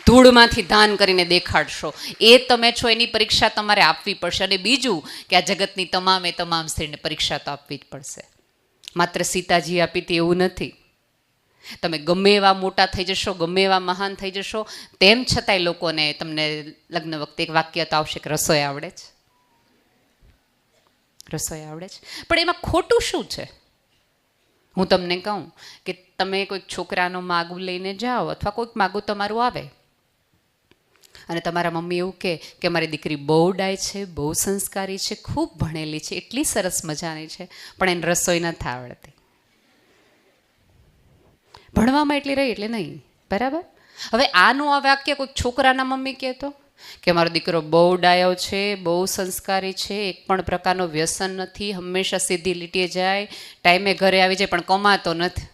ધૂળમાંથી ધાન કરીને દેખાડશો. એ તમે છો, એની પરીક્ષા તમારે આપવી પડશે. અને બીજું કે આ જગતની તમામ સ્ત્રીને પરીક્ષા તો આપવી જ પડશે. માત્ર સીતાજી આપી હતી એવું નથી. તમે ગમે એવા મોટા થઈ જશો, ગમે એવા મહાન થઈ જશો, તેમ છતાંય લોકોને તમને લગ્ન વખતે એક વાક્ય તો આવશે કે રસોઈ આવડે છે, રસોઈ આવડે છે. પણ એમાં ખોટું શું છે? હું તમને કહું કે તમે કોઈક છોકરાનો માગું લઈને જાઓ અથવા કોઈક માગું તમારું આવે અને તમારા મમ્મી એવું કે મારી દીકરી બહુ ડાય છે, બહુ સંસ્કારી છે, ખૂબ ભણેલી છે, એટલી સરસ મજાની છે, પણ એને રસોઈ નથી આવડતી. ભણવામાં એટલી રહી એટલે નહીં, બરાબર? હવે આનું આ વાક્ય કોઈક છોકરાના મમ્મી કહેતો કે મારો દીકરો બહુ ડાયો છે, બહુ સંસ્કારી છે, એક પણ પ્રકારનો વ્યસન નથી, હંમેશા સીધી લીટીએ જાય, ટાઈમે ઘરે આવી જાય, પણ કમાતો નથી,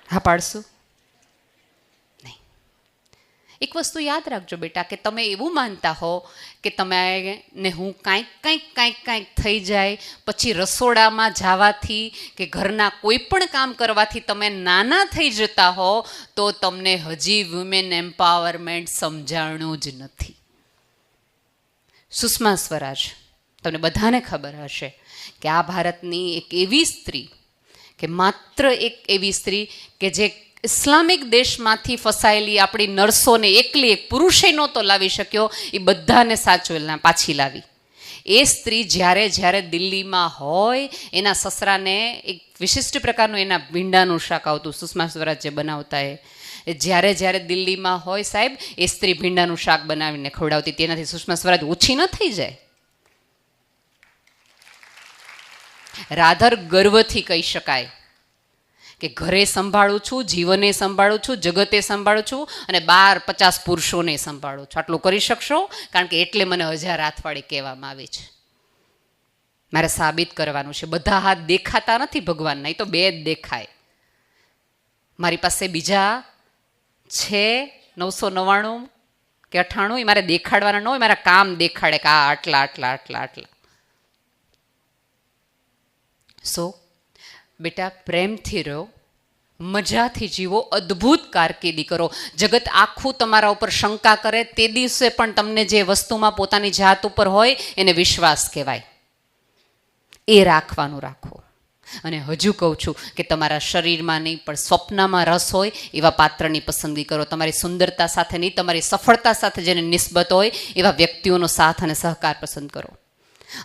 હા પાડશું? નહીં. એક વસ્તુ યાદ રાખજો બેટા, કે તમે એવું માનતા હો કે તમે ને હું કાંઈક થઈ જાય પછી રસોડામાં જવાથી કે ઘરના કોઈ પણ કામ કરવાથી તમે નાના થઈ જતા હો તો તમને હજી વુમેન એમ્પાવરમેન્ટ સમજાણું જ નથી. સુષ્મા સ્વરાજ, તમને બધાને ખબર હશે કે આ ભારતની એક એવી સ્ત્રી, કે માત્ર એક એવી સ્ત્રી કે જે ઇસ્લામિક દેશમાંથી ફસાયેલી આપણી નર્સોને એકલી એક પુરુષે નહોતો લાવી શક્યો, એ બધાને સાચવેલા પાછી લાવી. એ સ્ત્રી જ્યારે દિલ્હીમાં હોય, એના સસરાને એક વિશિષ્ટ પ્રકારનું એના ભીંડાનું શાક આવતું, સુષ્મા સ્વરાજ જે બનાવતા એ જ્યારે દિલ્હીમાં હોય સાહેબ, એ સ્ત્રી ભીંડાનું શાક બનાવીને ખવડાવતી. તેનાથી સુષ્મા સ્વરાજ ઓછી ન થઈ જાય. રાધર ગર્વથી કહી શકાય કે ઘરે સંભાળું છું, જીવને સંભાળું છું, જગતે સંભાળું છું અને 50 પુરુષોને સંભાળું છું. આટલું કરી શકશો? કારણ કે એટલે મને 1000 હાથવાળી કહેવામાં આવે છે. મારે સાબિત કરવાનું છે. બધા હાથ દેખાતા નથી ભગવાનના, એ તો 2 જ દેખાય. મારી પાસે બીજા છે 999 કે 98, એ મારે દેખાડવાના ન હોય, મારા કામ દેખાડે કે આ આટલા. સો બેટા, પ્રેમથી રહો, મજાથી જીવો, અદ્ભુત કારકિર્દી કરો. જગત આખું તમારા ઉપર શંકા કરે તે દિવસે પણ તમને જે વસ્તુમાં પોતાની જાત ઉપર હોય એને વિશ્વાસ કહેવાય. એ રાખવાનું રાખો. અને હજુ કહું છું કે તમારા શરીરમાં નહીં પણ સ્વપ્નમાં રસ હોય એવા પાત્રની પસંદગી કરો. તમારી સુંદરતા સાથે નહીં, તમારી સફળતા સાથે જેને નિસ્બત હોય એવા વ્યક્તિઓનો સાથ અને સહકાર પસંદ કરો.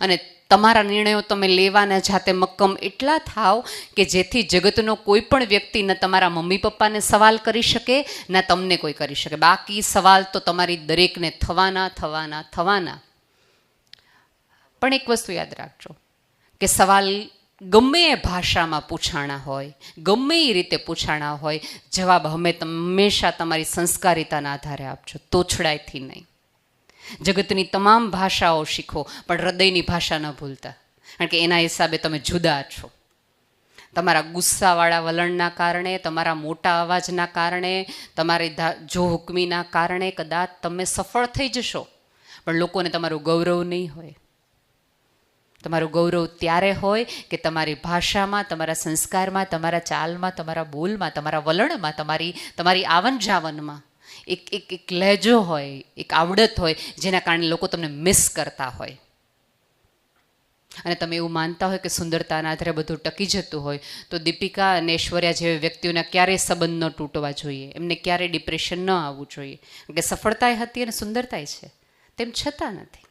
અને તમારા નિર્ણયો તમે લેવાના જાતે મક્કમ એટલા થાવ કે જેથી જગતનો કોઈ પણ વ્યક્તિ ન તમારા મમ્મી પપ્પાને સવાલ કરી શકે, ના તમને કોઈ કરી શકે. બાકી સવાલ તો તમારી દરેકને થવાના. પણ એક વસ્તુ યાદ રાખજો કે સવાલ ગમે એ ભાષામાં પૂછાણા હોય, ગમે એ રીતે પૂછાણા હોય, જવાબ હંમેશા તમારી સંસ્કારિતાના આધારે આપજો, તોછડાઈથી નહીં. જગતની તમામ ભાષાઓ શીખો, પણ હૃદયની ભાષા ન ભૂલતા, કારણ કે એના હિસાબે તમે જુદા છો. તમારા ગુસ્સાવાળા વલણના કારણે, તમારા મોટા અવાજના કારણે, તમારી જોહુકમીના કારણે કદાચ તમે સફળ થઈ જશો, પણ લોકોને તમારું ગૌરવ નહીં હોય. તમારું ગૌરવ ત્યારે હોય કે તમારી ભાષામાં, તમારા સંસ્કારમાં, તમારા ચાલમાં, તમારા બોલમાં, તમારા વલણમાં, તમારી આવન જાવનમાં એક લહેજો હોય, એક આવડત હોય, જેના કારણે લોકો તમને મિસ કરતા હોય. અને તમે એવું માનતા હોય કે સુંદરતાના આધારે બધું ટકી જતું હોય, તો દીપિકા અને ઐશ્વર્યા જેવી વ્યક્તિઓના ક્યારેય સંબંધ ન તૂટવા જોઈએ, એમને ક્યારેય ડિપ્રેશન ન આવવું જોઈએ. કે સફળતાય હતી અને સુંદરતાય છે, તેમ છતાં નથી.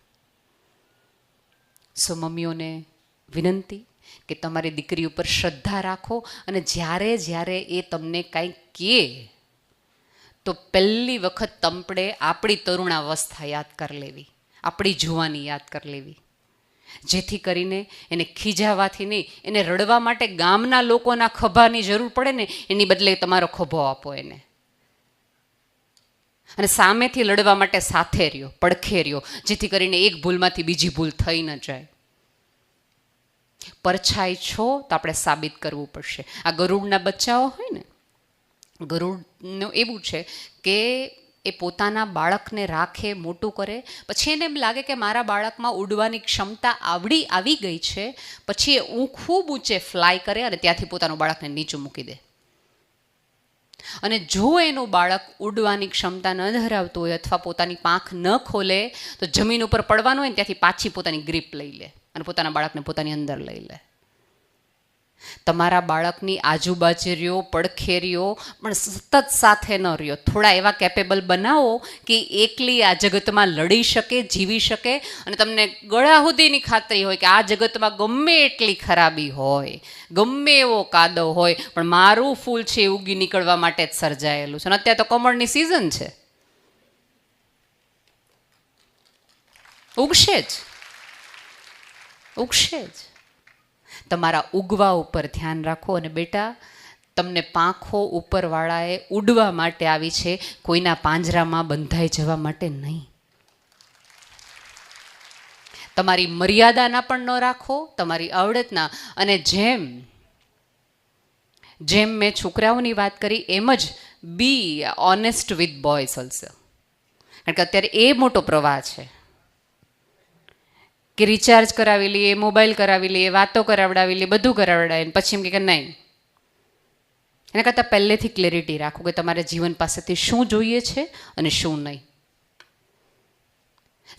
સો મમ્મીઓને વિનંતી કે તમારી દીકરી ઉપર શ્રદ્ધા રાખો, અને જ્યારે એ તમને કાંઈ કહે તો પહેલી વખત તમપડે આપણી તરુણાવસ્થા યાદ કરી લેવી, આપણી જુવાની યાદ કરી લેવી, જેથી કરીને એને ખીજાવાથી નહીં, એને રડવા માટે ગામના લોકોના ખભાની જરૂર પડે ને, એની બદલે તમારો ખભો આપો એને. અને સામેથી લડવા માટે સાથે રહ્યો, પડખે રહ્યો, જેથી કરીને એક ભૂલમાંથી બીજી ભૂલ થઈ ન જાય. પરછાઈ છો તો આપણે સાબિત કરવું પડશે. આ ગરુડના બચ્ચાઓ હોય ને, ગરુડનું એવું છે કે એ પોતાના બાળકને રાખે, મોટું કરે, પછી એને એમ લાગે કે મારા બાળકમાં ઉડવાની ક્ષમતા આવી ગઈ છે, પછી એ ખૂબ ઊંચે ફ્લાય કરે અને ત્યાંથી પોતાનું બાળકને નીચું મૂકી દે. અને જો એનું બાળક ઉડવાની ક્ષમતા ન ધરાવતું હોય અથવા પોતાની પાંખ ન ખોલે તો જમીન ઉપર પડવાનું હોય ને ત્યાંથી પાછી પોતાની ગ્રીપ લઈ લે અને પોતાના બાળકને પોતાની અંદર લઈ લે. તમારા બાળકની આજુબાજુ રહ્યો, પડખે રહ્યો, પણ સતત સાથે ન રહ્યો. થોડા એવા કેપેબલ બનાવો કે એકલી આ જગતમાં લડી શકે, જીવી શકે, અને તમને ગળા સુધીની ખાતરી હોય કે આ જગતમાં ગમે એટલી ખરાબી હોય, ગમે એવો કાદવ હોય, પણ મારું ફૂલ છે એ ઉગી નીકળવા માટે જ સર્જાયેલું છે. અને અત્યારે તો કમળની સિઝન છે, ઉગશે જ, ઉગશે જ. તમારા ઉગવા ઉપર ધ્યાન રાખો. અને બેટા, તમને પાંખો ઉપરવાળાએ ઉડવા માટે આવી છે, કોઈના પાંજરામાં બંધાઈ જવા માટે નહીં. તમારી મર્યાદાના પણ ન રાખો, તમારી આવડતના. અને જેમ મેં છોકરાઓની વાત કરી એમ જ be honest with boys also. કારણ કે અત્યારે એ મોટો પ્રવાહ છે કે રિચાર્જ કરાવી લઈએ, મોબાઈલ કરાવી લઈએ, વાતો કરાવડાવી લઈએ, બધું કરાવડાવીએ, પછી એમ કે નહીં. એના કરતાં પહેલેથી ક્લેરિટી રાખો કે તમારે જીવન પાસેથી શું જોઈએ છે અને શું નહીં.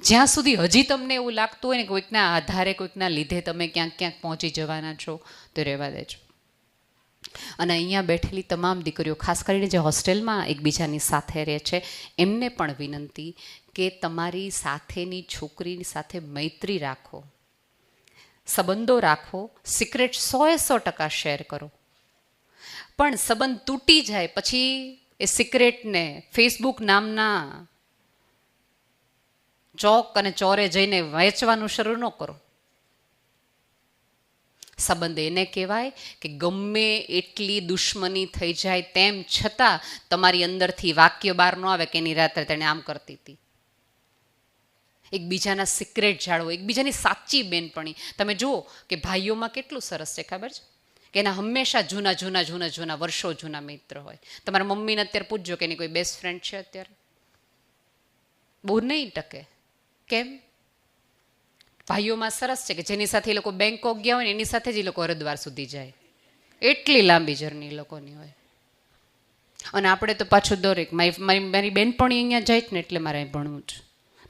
જ્યાં સુધી હજી તમને એવું લાગતું હોય ને કોઈકના આધારે, કોઈકના લીધે તમે ક્યાંક પહોંચી જવાના છો, તો રહેવા દેજો. અને અહીંયા બેઠેલી તમામ દીકરીઓ, ખાસ કરીને જે હોસ્ટેલમાં એકબીજાની સાથે રહે છે, એમને પણ વિનંતી કે તમારી સાથેની છોકરીની સાથે મૈત્રી રાખો, સંબંધો રાખો, સિક્રેટ 100% શેર કરો. પણ સંબંધ તૂટી જાય પછી એ સિક્રેટને ફેસબુક નામના ચોક અને ચોરે જઈને વેચવાનું શરૂ ન કરો. સંબંધ એને કહેવાય કે ગમે એટલી દુશ્મની થઈ જાય તેમ છતાં તમારી અંદરથી વાક્ય બહાર ન આવે કે એની રાત્રે તેણે આમ કરતી હતી. એકબીજાના સિક્રેટ જાળવો, એકબીજાની સાચી બેનપણી. તમે જુઓ કે ભાઈઓમાં કેટલું સરસ છે, ખબર છે કે એના હંમેશા જૂના વર્ષો જૂના મિત્ર હોય. તમારા મમ્મીને અત્યારે પૂછજો કે એની કોઈ બેસ્ટ ફ્રેન્ડ છે અત્યારે? બહુ નહીં ટકે. કેમ? ભાઈઓમાં સરસ છે કે જેની સાથે એ લોકો બેંકોક ગયા હોય ને એની સાથે જ એ લોકો હરિદ્વાર સુધી જાય. એટલી લાંબી જર્ની એ લોકોની હોય. અને આપણે તો પાછું દરેક મારી બેનપણી અહીંયા જાય ને એટલે મારે અહીં ભણવું છે,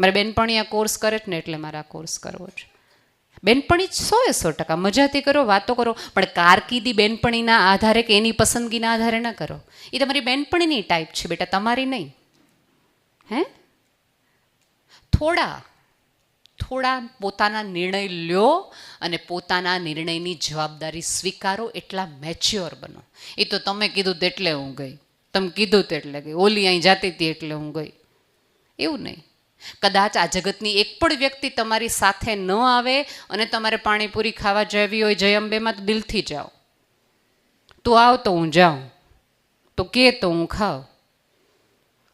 મારી બેનપણી આ કોર્સ કરે જ ને એટલે મારે આ કોર્સ કરવો છે. બેનપણી 100% મજાથી કરો, વાતો કરો, પણ કારકિર્દી બેનપણીના આધારે કે એની પસંદગીના આધારે ના કરો. એ તમારી બેનપણીની ટાઈપ છે બેટા, તમારી નહીં. હે, થોડા પોતાના નિર્ણય લ્યો અને પોતાના નિર્ણયની જવાબદારી સ્વીકારો. એટલા મેચ્યોર બનો. એ તો તમે કીધું તેટલે હું ગઈ, તમે કીધું તેટલે ગઈ, ઓલી અહીં જાતી હતી એટલે હું ગઈ, એવું નહીં. કદાચ આ જગતની એક પણ વ્યક્તિ તમારી સાથે ન આવે અને તમારે પાણીપુરી ખાવા જવી હોય જય અંબેમાં, તો દિલથી જાઓ. તું આવ તો હું જાઉં, તો કે તો હું ખાઉં,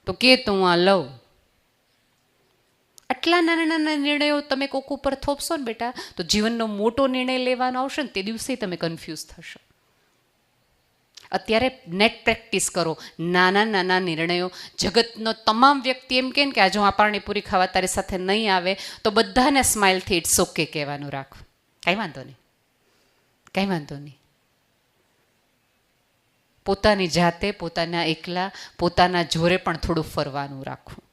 તો કે તો હું આ લઉં. આટલા નાના નિર્ણયો તમે કોક ઉપર થોપશો ને બેટા, તો જીવનનો મોટો નિર્ણય લેવાનો આવશે ને તે દિવસે તમે કન્ફ્યુઝ થશો. અત્યારે નેટ પ્રેક્ટિસ કરો, નાના નિર્ણયો. જગતનો તમામ વ્યક્તિ એમ કહે કે આજે હું આ પાણીપુરી ખાવા તારી સાથે નહીં આવે, તો બધાને સ્માઇલથી ઇટ્સ ઓકે કહેવાનું રાખો. કાંઈ વાંધો નહીં. પોતાની જાતે, પોતાના એકલા, પોતાના જોરે પણ થોડું ફરવાનું રાખવું.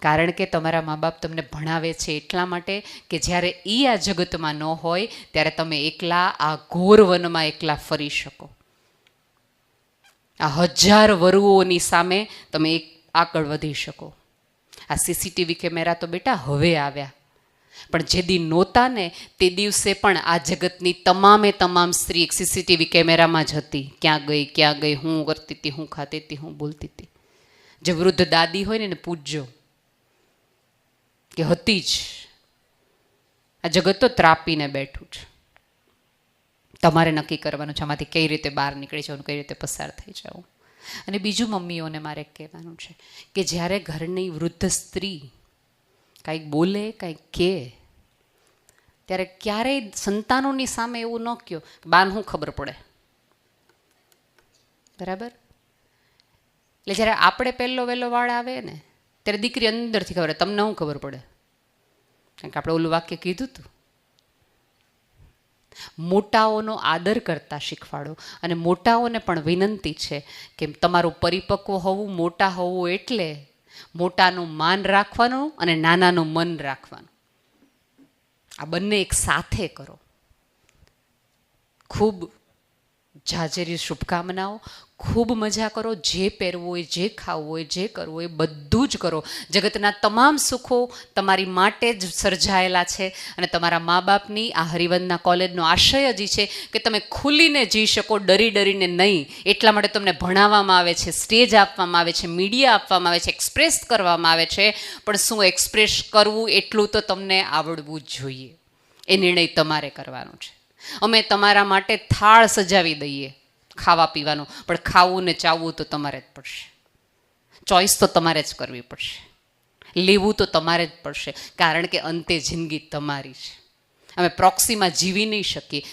કારણ કે તમારા મા બાપ તમને ભણાવે છે એટલા માટે કે જ્યારે એ આ જગતમાં ન હોય ત્યારે તમે એકલા આ ઘોર વનમાં એકલા ફરી શકો. આ 1000 વરુઓની સામે તમે આગળ વધી શકો. આ સીસીટીવી કેમેરા તો બેટા હવે આવ્યા, પણ જે દી નહોતા ને તે દિવસે પણ આ જગતની તમામ સ્ત્રી એક સીસીટીવી કેમેરામાં જ હતી. ક્યાં ગઈ, હું કરતી હતી, હું ખાતી હતી, હું બોલતી હતી. જે વૃદ્ધ દાદી હોય ને એને પૂછજો કે હતી જ. આ જગત તો ત્રાપીને બેઠું છે. તમારે નક્કી કરવાનું છે આમાંથી કઈ રીતે બહાર નીકળી જવું, કઈ રીતે પસાર થઈ જવું. અને બીજું મમ્મીઓને મારે કહેવાનું છે કે જ્યારે ઘરની વૃદ્ધ સ્ત્રી કાંઈક બોલે, કાંઈક કહે, ત્યારે ક્યારેય સંતાનોની સામે એવું ન કહો બાન શું ખબર પડે, બરાબર? એટલે જ્યારે આપણે પહેલો વહેલો વાળ આવે ને ત્યારે દીકરી અંદરથી ખબર, તમને શું ખબર પડે? કારણ કે આપણે ઓલું વાક્ય કીધું હતું. મોટાઓનો આદર કરતા શીખવાડો. અને મોટાઓને પણ વિનંતી છે કે તમારું પરિપક્વ હોવું, મોટા હોવું એટલે મોટાનું માન રાખવાનું અને નાનાનું મન રાખવાનું. આ બંને એક સાથે કરો. ખૂબ જાજેરી શુભકામનાઓ. ખૂબ મજા કરો. જે પહેરવું હોય, જે ખાવું હોય, જે કરવું હોય બધું જ કરો. જગતના તમામ સુખો તમારી માટે જ સર્જાયેલા છે. અને તમારા મા બાપની આ હરિવંદના કોલેજનો આશય જ છે કે તમે ખુલીને જી શકો, ડરી ડરીને નહીં. એટલા માટે તમને ભણાવવામાં આવે છે, સ્ટેજ આપવામાં આવે છે, મીડિયા આપવામાં આવે છે, એક્સપ્રેસ કરવામાં આવે છે. પણ શું એક્સપ્રેસ કરવું એટલું તો તમને આવડવું જ જોઈએ. એ નિર્ણય તમારે કરવાનો છે. અમે તમારા માટે થાળ સજાવી દઈએ ખાવા પીવાનું, પણ ખાવું ને ચાવવું તો તમારે જ પડશે. ચોઈસ તો તમારે જ કરવી પડશે. લેવું તો તમારે જ પડશે, કારણ કે અંતે જિંદગી તમારી છે. અમે પ્રોક્સીમાં જીવી નહીં શકીએ,